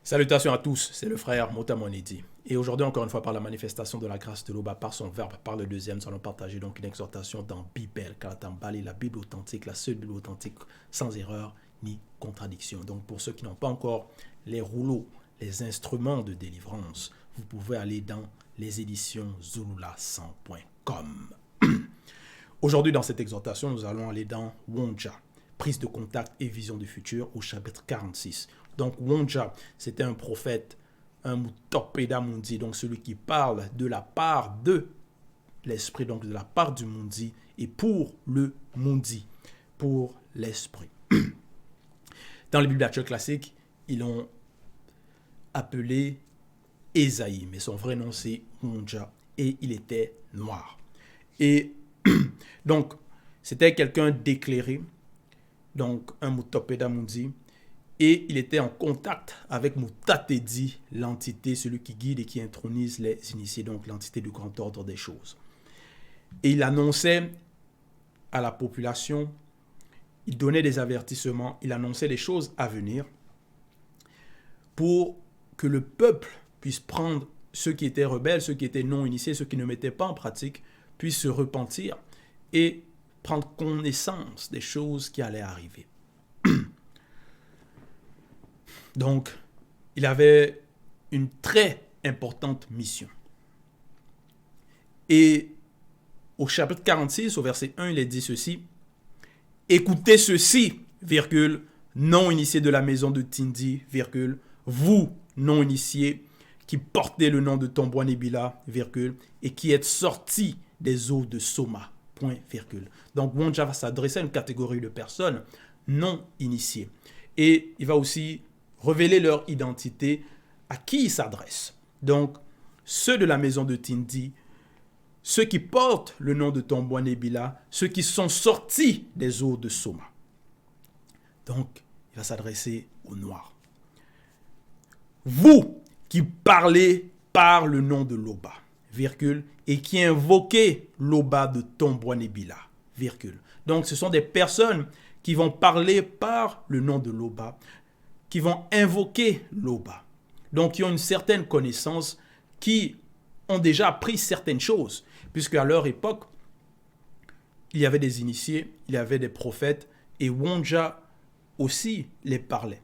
Salutations à tous, c'est le frère Motamonidi. Et aujourd'hui, encore une fois, par la manifestation de la grâce de l'Oba, par son verbe, par le deuxième, nous allons partager donc une exhortation dans Bible, Kalatambali, la Bible authentique, la seule Bible authentique, sans erreur ni contradiction. Donc pour ceux qui n'ont pas encore les rouleaux, les instruments de délivrance, vous pouvez aller dans les éditions zulula100.com. Aujourd'hui, dans cette exhortation, nous allons aller dans Wonja, prise de contact et vision du futur, au chapitre 46. Donc Wonja, c'était un prophète, un Mutopeda Mundi, donc celui qui parle de la part de l'esprit, donc de la part du Mundi, et pour le Mundi, pour l'esprit. Dans les Bibles actuelles classiques, ils l'ont appelé Esaïe, mais son vrai nom c'est Wonja, et il était noir. Et donc, c'était quelqu'un d'éclairé, donc un Mutopeda Mundi, et il était en contact avec Mutatedi, l'entité, celui qui guide et qui intronise les initiés, donc l'entité du grand ordre des choses. Et il annonçait à la population, il donnait des avertissements, il annonçait les choses à venir pour que le peuple puisse prendre ceux qui étaient rebelles, ceux qui étaient non initiés, ceux qui ne mettaient pas en pratique, puissent se repentir et prendre connaissance des choses qui allaient arriver. Donc, il avait une très importante mission. Et au chapitre 46, au verset 1, il est dit ceci. « Écoutez ceci, virgule, non initiés de la maison de Tindi, virgule, vous, non initiés, qui portez le nom de Tombouanébila, virgule, et qui êtes sortis des eaux de Soma, point, virgule. » Donc, Wonja va s'adresser à une catégorie de personnes non initiées. Et il va aussi révéler leur identité, à qui ils s'adressent. Donc, ceux de la maison de Tindi, ceux qui portent le nom de Tombouanébila, ceux qui sont sortis des eaux de Soma. Donc, il va s'adresser aux Noirs. Vous qui parlez par le nom de l'Oba, virgule, et qui invoquez l'Oba de Tombouanébila, virgule. Donc, ce sont des personnes qui vont parler par le nom de l'Oba, qui vont invoquer l'Oba. Donc, qui ont une certaine connaissance, qui ont déjà appris certaines choses, puisque à leur époque, il y avait des initiés, il y avait des prophètes, et Wonja aussi les parlait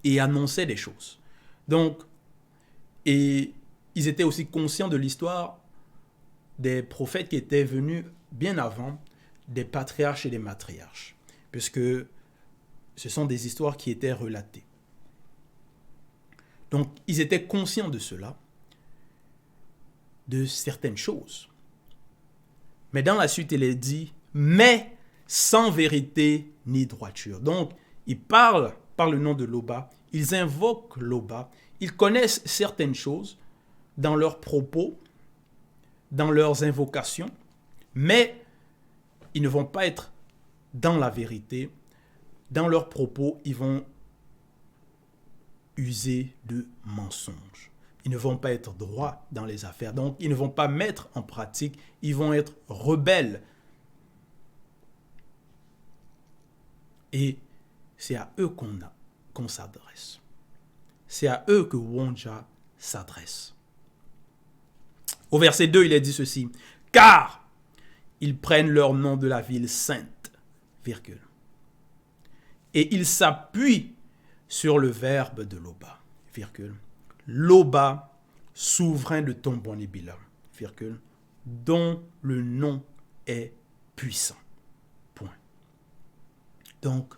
et annonçait des choses. Donc, et ils étaient aussi conscients de l'histoire des prophètes qui étaient venus bien avant, des patriarches et des matriarches, puisque ce sont des histoires qui étaient relatées. Donc, ils étaient conscients de cela, de certaines choses. Mais dans la suite, il est dit, mais sans vérité ni droiture. Donc, ils parlent par le nom de l'Oba, ils invoquent l'Oba, ils connaissent certaines choses dans leurs propos, dans leurs invocations, mais ils ne vont pas être dans la vérité. Dans leurs propos, ils vont user de mensonges. Ils ne vont pas être droits dans les affaires. Donc, ils ne vont pas mettre en pratique. Ils vont être rebelles. Et c'est à eux qu'on s'adresse. C'est à eux que Wonja s'adresse. Au verset 2, il est dit ceci. « Car ils prennent leur nom de la ville sainte, virgule. Et ils s'appuient sur le verbe de l'Oba, virgule. L'Oba, souverain de Tombouanébila, virgule, dont le nom est puissant. Point. » Donc,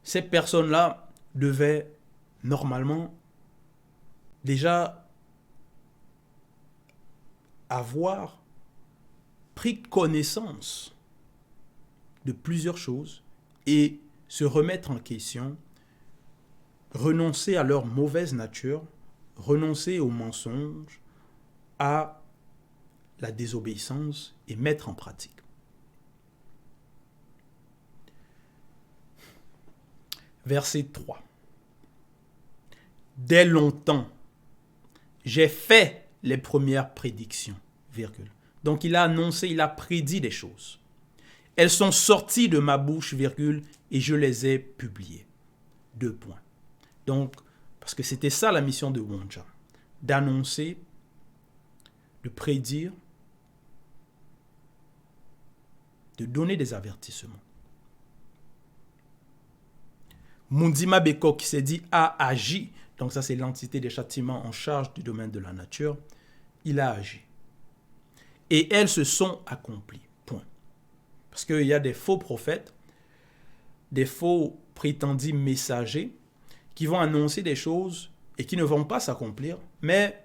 ces personnes-là devaient normalement déjà avoir pris connaissance de plusieurs choses et se remettre en question, renoncer à leur mauvaise nature, renoncer aux mensonges, à la désobéissance et mettre en pratique. Verset 3. Dès longtemps, j'ai fait les premières prédictions, virgule. Donc il a annoncé, il a prédit des choses. Elles sont sorties de ma bouche, virgule, et je les ai publiées. 2 points. Donc, parce que c'était ça la mission de Wonja, d'annoncer, de prédire, de donner des avertissements. Mundima Beko qui s'est dit a agi, donc ça c'est l'entité des châtiments en charge du domaine de la nature, il a agi. Et elles se sont accomplies, point. Parce qu'il y a des faux prophètes, des faux prétendus messagers qui vont annoncer des choses et qui ne vont pas s'accomplir, mais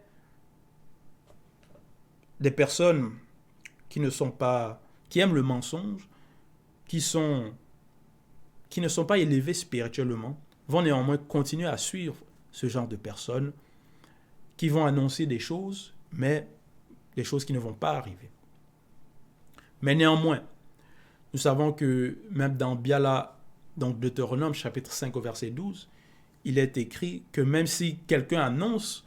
des personnes qui ne sont pas, qui aiment le mensonge, qui ne sont pas élevées spirituellement, vont néanmoins continuer à suivre ce genre de personnes qui vont annoncer des choses, mais des choses qui ne vont pas arriver. Mais néanmoins, nous savons que même dans Biala, donc Deutéronome chapitre 5 au verset 12, il est écrit que même si quelqu'un annonce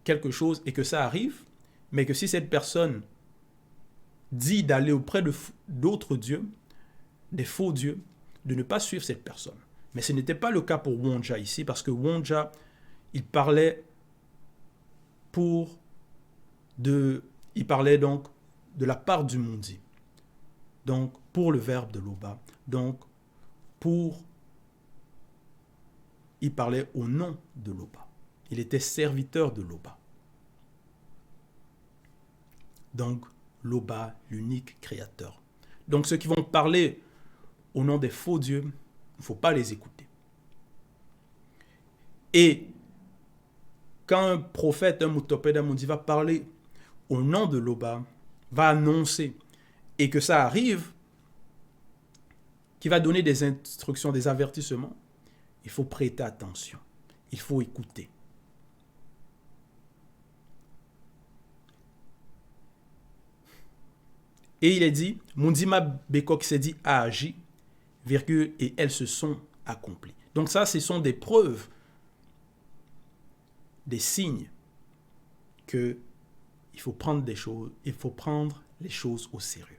quelque chose et que ça arrive, mais que si cette personne dit d'aller auprès d'autres dieux, des faux dieux, de ne pas suivre cette personne. Mais ce n'était pas le cas pour Wonja ici, parce que Wonja, il parlait donc de la part du Mundi. Donc, pour le verbe de Loba. Donc, il parlait au nom de Loba. Il était serviteur de Loba. Donc, Loba, l'unique créateur. Donc, ceux qui vont parler au nom des faux dieux, il ne faut pas les écouter. Et quand un prophète, un Mutopède, un Mundi va parler au nom de Loba, va annoncer, et que ça arrive, qui va donner des instructions, des avertissements, il faut prêter attention. Il faut écouter. Et il est dit, Mundima Bekok s'est dit a agi, virgule, et elles se sont accomplies. Donc ça, ce sont des preuves, des signes que il faut prendre les choses au sérieux.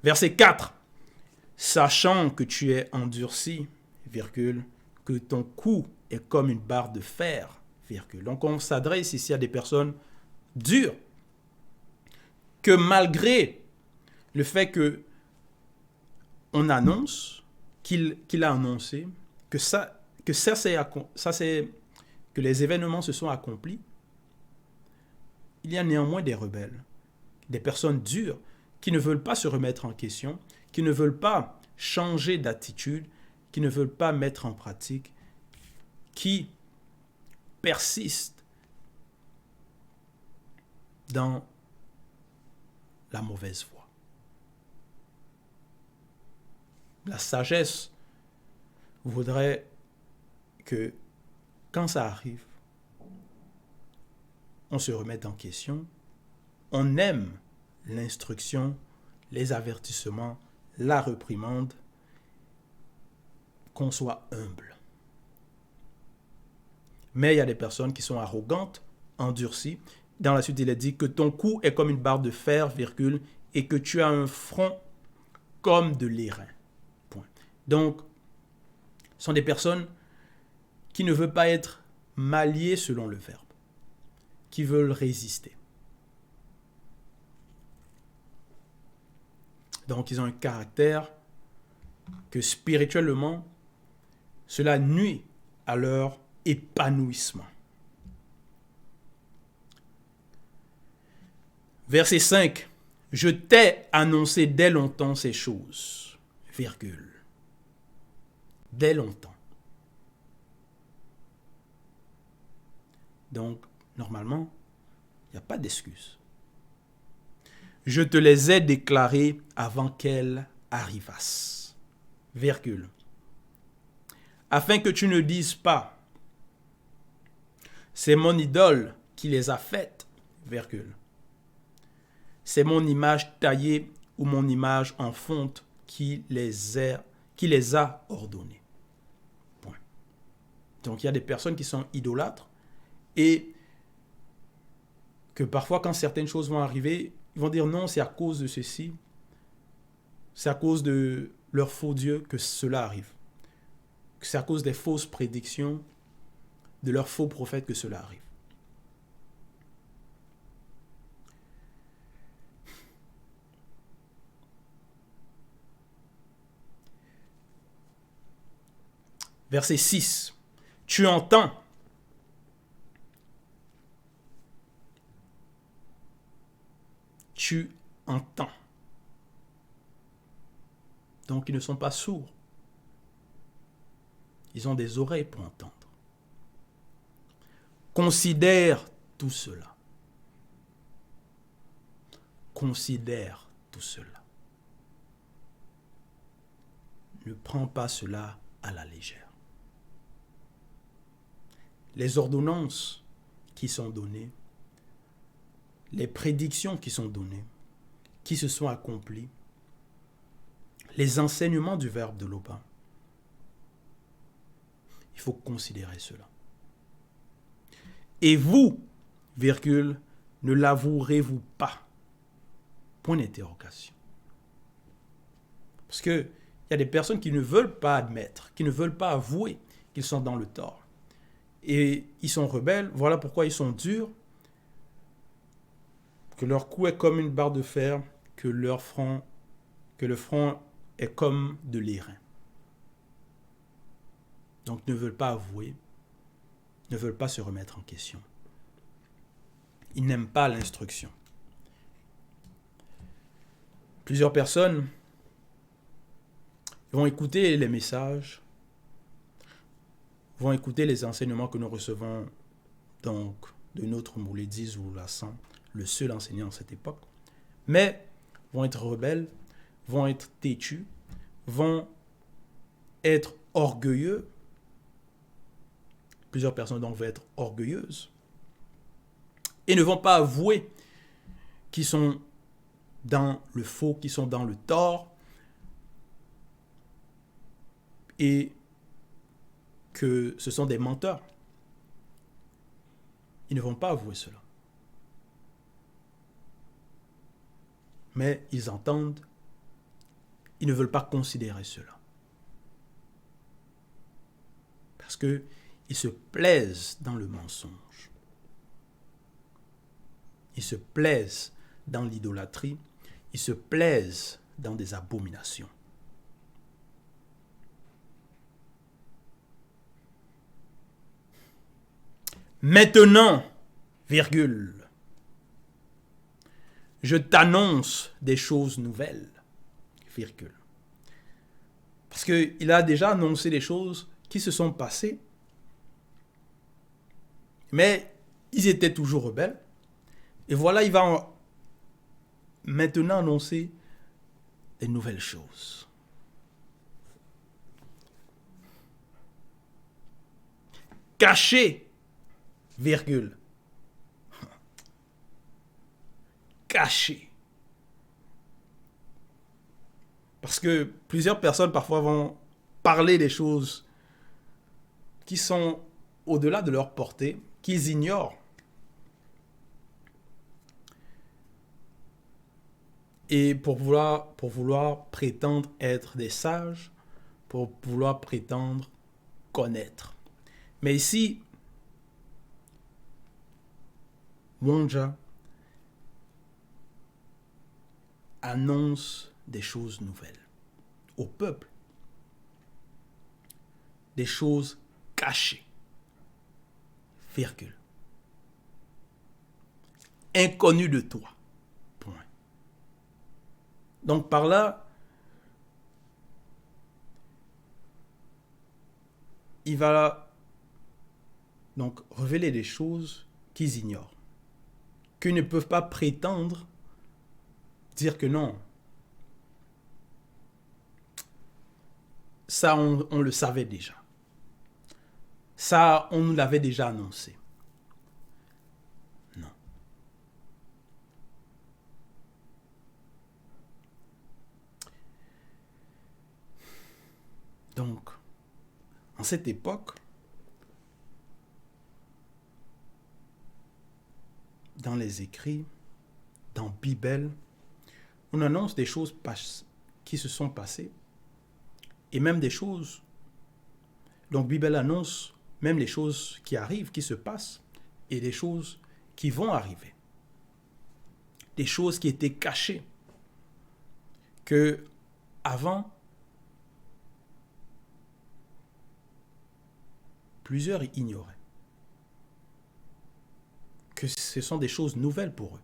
Verset 4. Sachant que tu es endurci, virgule, que ton cou est comme une barre de fer, virgule. Donc on s'adresse ici à des personnes dures, que malgré le fait que on annonce, qu'il a annoncé, que les événements se sont accomplis, il y a néanmoins des rebelles, des personnes dures qui ne veulent pas se remettre en question, qui ne veulent pas changer d'attitude, qui ne veulent pas mettre en pratique, qui persistent dans la mauvaise voie. La sagesse voudrait que quand ça arrive, on se remette en question, on aime l'instruction, les avertissements, la réprimande, qu'on soit humble. Mais il y a des personnes qui sont arrogantes, endurcies. Dans la suite, il est dit que ton cou est comme une barre de fer, virgule, et que tu as un front comme de l'airain. Point. Donc, ce sont des personnes qui ne veulent pas être malliées selon le verbe, qui veulent résister. Donc, ils ont un caractère que spirituellement, cela nuit à leur épanouissement. Verset 5. Je t'ai annoncé dès longtemps ces choses, virgule. Dès longtemps. Donc, normalement, il n'y a pas d'excuse. Je te les ai déclarées avant qu'elles arrivassent, virgule. Afin que tu ne dises pas, c'est mon idole qui les a faites, virgule. C'est mon image taillée ou mon image en fonte qui les a ordonnées. Point. Donc, il y a des personnes qui sont idolâtres et que parfois, quand certaines choses vont arriver, ils vont dire non, c'est à cause de ceci, c'est à cause de leur faux Dieu que cela arrive. C'est à cause des fausses prédictions de leurs faux prophètes que cela arrive. Verset 6. Tu entends. Tu entends. Donc ils ne sont pas sourds. Ils ont des oreilles pour entendre. Considère tout cela. Considère tout cela. Ne prends pas cela à la légère. Les ordonnances qui sont données, les prédictions qui sont données, qui se sont accomplies, les enseignements du verbe de l'Oba, il faut considérer cela. Et vous, virgule, ne l'avouerez-vous pas? Point d'interrogation. Parce qu'il y a des personnes qui ne veulent pas admettre, qui ne veulent pas avouer qu'ils sont dans le tort. Et ils sont rebelles, voilà pourquoi ils sont durs, que leur cou est comme une barre de fer, que le front est comme de l'airain. Donc ne veulent pas avouer, ne veulent pas se remettre en question. Ils n'aiment pas l'instruction. Plusieurs personnes vont écouter les messages, vont écouter les enseignements que nous recevons donc de notre Moulédise ou Lassan, le seul enseignant à cette époque, mais vont être rebelles, vont être têtus, vont être orgueilleux. Plusieurs personnes donc vont être orgueilleuses et ne vont pas avouer qu'ils sont dans le faux, qu'ils sont dans le tort et que ce sont des menteurs. Ils ne vont pas avouer cela. Mais ils entendent, ils ne veulent pas considérer cela. Parce qu'ils se plaisent dans le mensonge. Ils se plaisent dans l'idolâtrie. Ils se plaisent dans des abominations. Maintenant, virgule, je t'annonce des choses nouvelles, virgule. Parce qu'il a déjà annoncé des choses qui se sont passées, mais ils étaient toujours rebelles. Et voilà, il va maintenant annoncer des nouvelles choses. Caché, virgule. Caché. Parce que plusieurs personnes parfois vont parler des choses qui sont au-delà de leur portée, qu'ils ignorent. Et pour vouloir prétendre être des sages, pour vouloir prétendre connaître. Mais ici, Wonja annonce des choses nouvelles au peuple. Des choses cachées. Virgule. Inconnues de toi. Point. Donc par là, il va donc révéler des choses qu'ils ignorent. Qu'ils ne peuvent pas prétendre dire que non. Ça, on le savait déjà. Ça, on nous l'avait déjà annoncé. Non. Donc, en cette époque, dans les écrits, dans Bible, on annonce des choses qui se sont passées, et même des choses. Donc, Bible annonce même les choses qui arrivent, qui se passent, et des choses qui vont arriver. Des choses qui étaient cachées, que avant, plusieurs ignoraient. Que ce sont des choses nouvelles pour eux.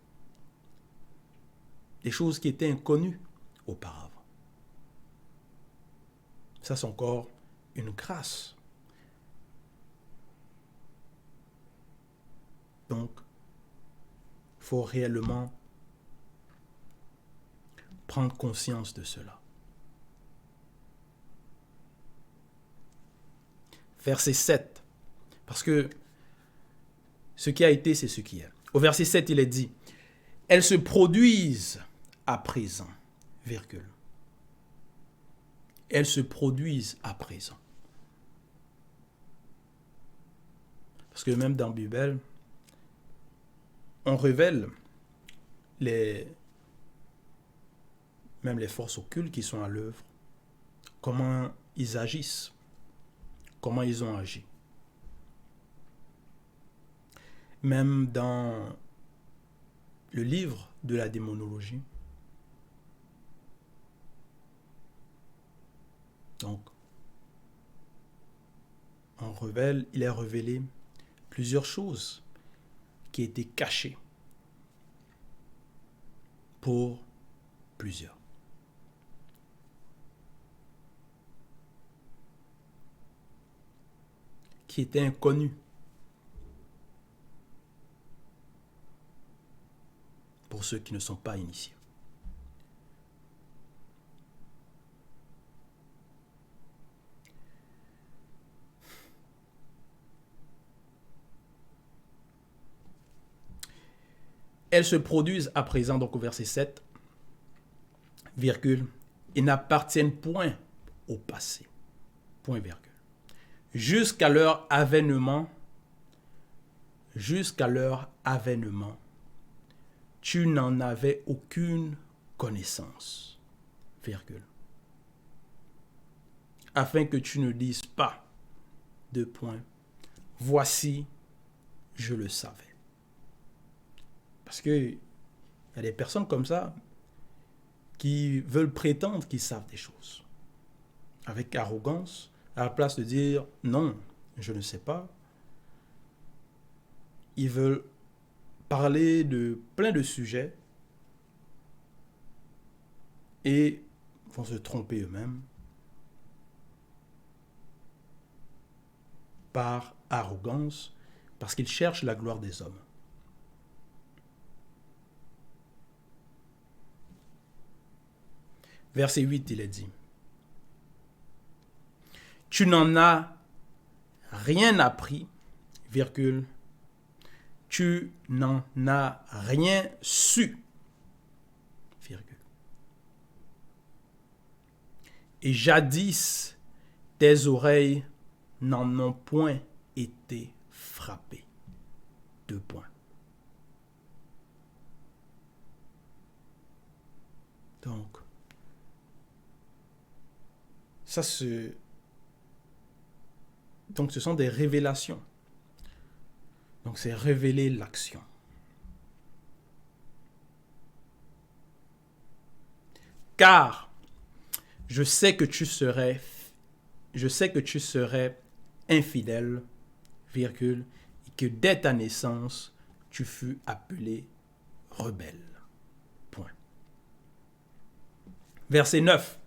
Des choses qui étaient inconnues auparavant. Ça, c'est encore une grâce. Donc, il faut réellement prendre conscience de cela. Verset 7. Parce que ce qui a été, c'est ce qui est. Au verset 7, il est dit, « Elles se produisent à présent, virgule. Elles se produisent à présent. » Parce que même dans la Bible, on révèle même les forces occultes qui sont à l'œuvre, comment ils agissent, comment ils ont agi. Même dans le livre de la démonologie, donc, il est révélé plusieurs choses qui étaient cachées pour plusieurs. Qui étaient inconnues pour ceux qui ne sont pas initiés. Elles se produisent à présent, donc au verset 7, virgule, et n'appartiennent point au passé, point virgule. Jusqu'à leur avènement, tu n'en avais aucune connaissance, virgule. Afin que tu ne dises pas, deux points, voici, je le savais. Parce qu'il y a des personnes comme ça qui veulent prétendre qu'ils savent des choses. Avec arrogance, à la place de dire non, je ne sais pas. Ils veulent parler de plein de sujets et vont se tromper eux-mêmes par arrogance parce qu'ils cherchent la gloire des hommes. Verset 8, il est dit, « Tu n'en as rien appris, virgule, tu n'en as rien su, virgule. Et jadis, tes oreilles n'en ont point été frappées. » Deux points. Donc, donc ce sont des révélations. Donc c'est révéler l'action. Car je sais que tu serais infidèle, virgule, et que dès ta naissance, tu fus appelé rebelle. Point. Verset 9.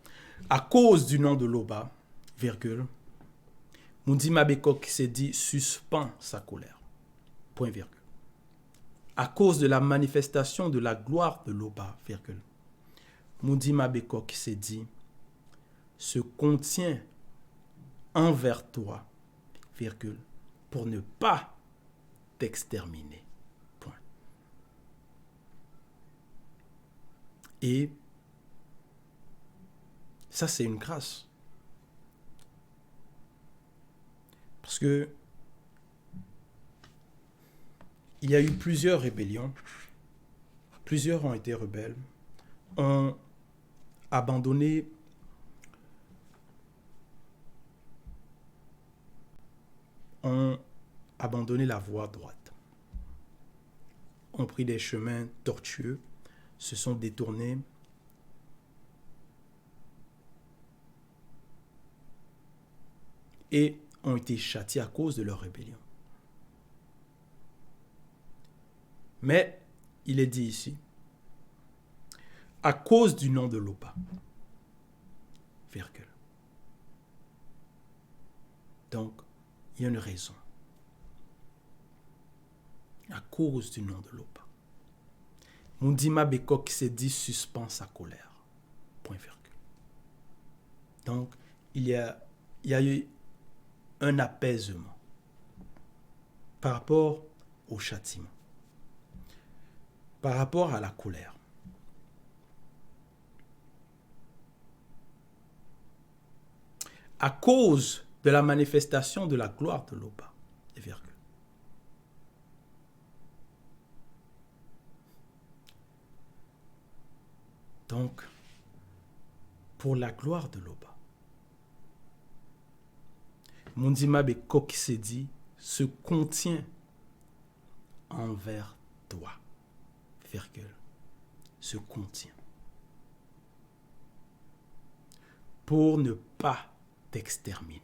À cause du nom de Loba, virgule, Moudi Mabekok s'est dit suspend sa colère. Point virgule. À cause de la manifestation de la gloire de Loba, virgule, Moudi Mabekok s'est dit se contient envers toi, virgule, pour ne pas t'exterminer. Point. Et ça, c'est une grâce. Parce que il y a eu plusieurs rébellions. Plusieurs ont été rebelles, ont abandonné ont abandonné la voie droite, ont pris des chemins tortueux, se sont détournés et ont été châtiés à cause de leur rébellion. Mais il est dit ici, à cause du nom de l'Oba, virgule. Donc, il y a une raison. À cause du nom de l'Oba. Mundima Beko qui s'est dit suspend sa colère. Point virgule. Donc, il y a eu un apaisement par rapport au châtiment, par rapport à la colère. À cause de la manifestation de la gloire de l'Oba. Virgule. Donc, pour la gloire de l'Oba, Mundima Beko qui s'est dit se contient envers toi, virgule, se contient, pour ne pas t'exterminer.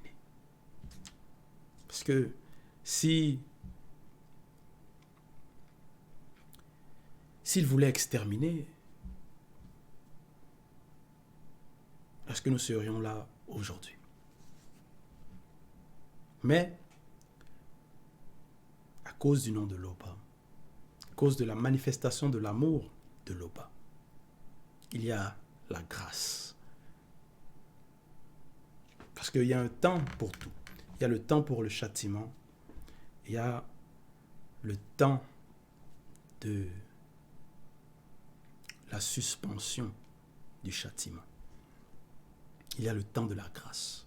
Parce que s'il voulait exterminer, est-ce que nous serions là aujourd'hui? Mais, à cause du nom de l'Oba, à cause de la manifestation de l'amour de l'Oba, il y a la grâce. Parce qu'il y a un temps pour tout. Il y a le temps pour le châtiment. Il y a le temps de la suspension du châtiment. Il y a le temps de la grâce.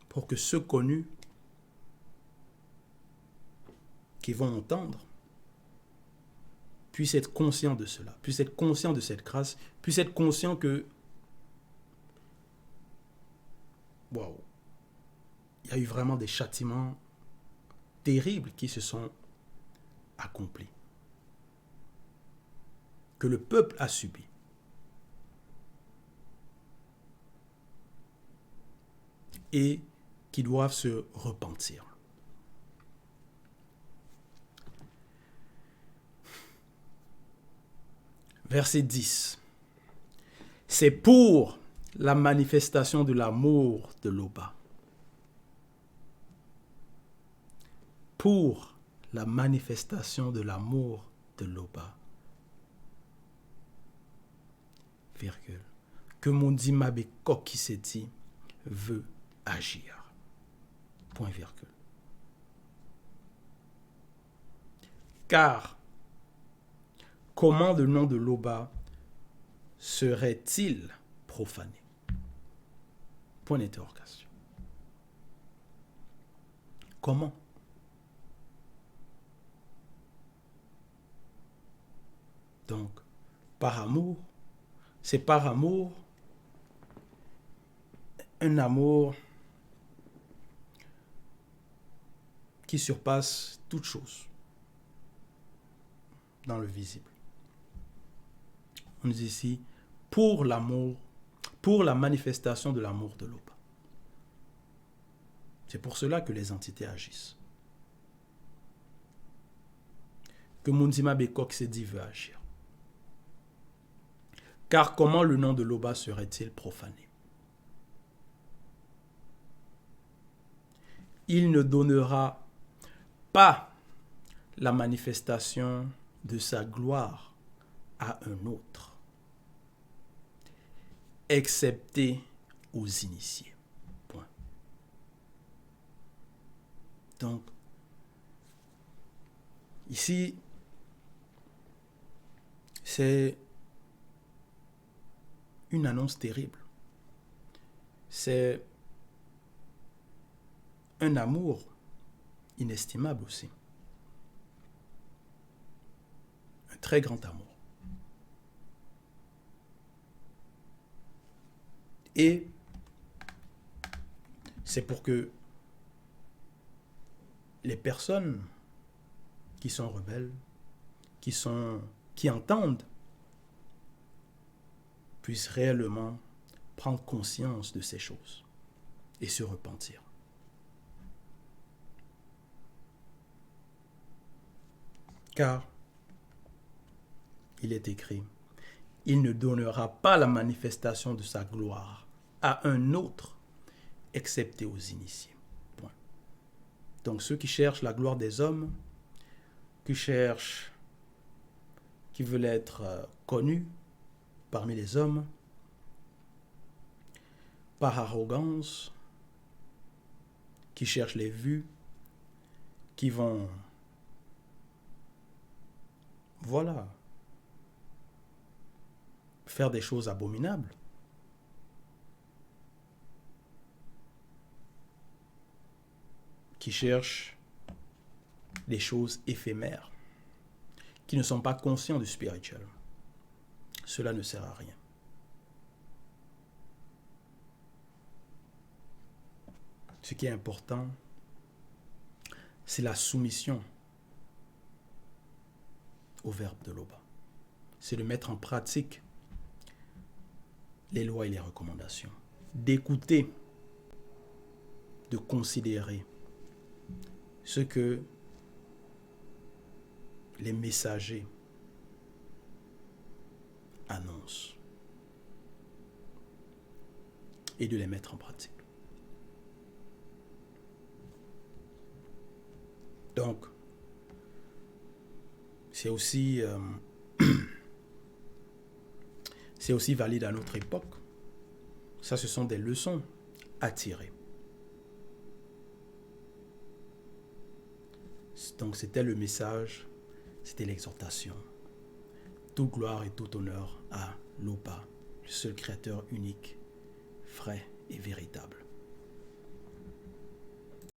Pour que ceux connus qui vont entendre puissent être conscients de cela, puissent être conscients de cette grâce, puissent être conscients que waouh, il y a eu vraiment des châtiments terribles qui se sont accomplis, que le peuple a subi. Et qui doivent se repentir. Verset 10. C'est pour la manifestation de l'amour de l'Oba. Pour la manifestation de l'amour de l'Oba. Virgule. Que Mundima Beko qui s'est dit veut agir. Point virgule. Car, comment le nom de l'Oba serait-il profané? Point d'interrogation. Comment? Donc, par amour, c'est par amour, un amour qui surpasse toute chose dans le visible. On dit ici, pour l'amour, pour la manifestation de l'amour de l'Oba. C'est pour cela que les entités agissent. Que Mundima Beko s'est dit veut agir. Car comment le nom de l'Oba serait-il profané? Il ne donnera pas la manifestation de sa gloire à un autre, excepté aux initiés. Point. Donc, ici, c'est une annonce terrible. C'est un amour inestimable aussi. Un très grand amour. Et C'est pour que les personnes qui sont rebelles, qui entendent, puissent réellement prendre conscience de ces choses et se repentir. Car il est écrit, il ne donnera pas la manifestation de sa gloire à un autre, excepté aux initiés. Point. Donc ceux qui cherchent la gloire des hommes, qui veulent être connus parmi les hommes, par arrogance, qui cherchent les vues, qui vont, faire des choses abominables. Qui cherchent des choses éphémères, qui ne sont pas conscients du spirituel. Cela ne sert à rien. Ce qui est important, c'est la soumission au verbe de l'Oba. C'est de mettre en pratique les lois et les recommandations, d'écouter, de considérer ce que les messagers annoncent et de les mettre en pratique. Donc, c'est aussi valide à notre époque. Ça, ce sont des leçons à tirer. Donc, c'était le message, c'était l'exhortation. Toute gloire et tout honneur à l'Oba, le seul créateur unique, vrai et véritable.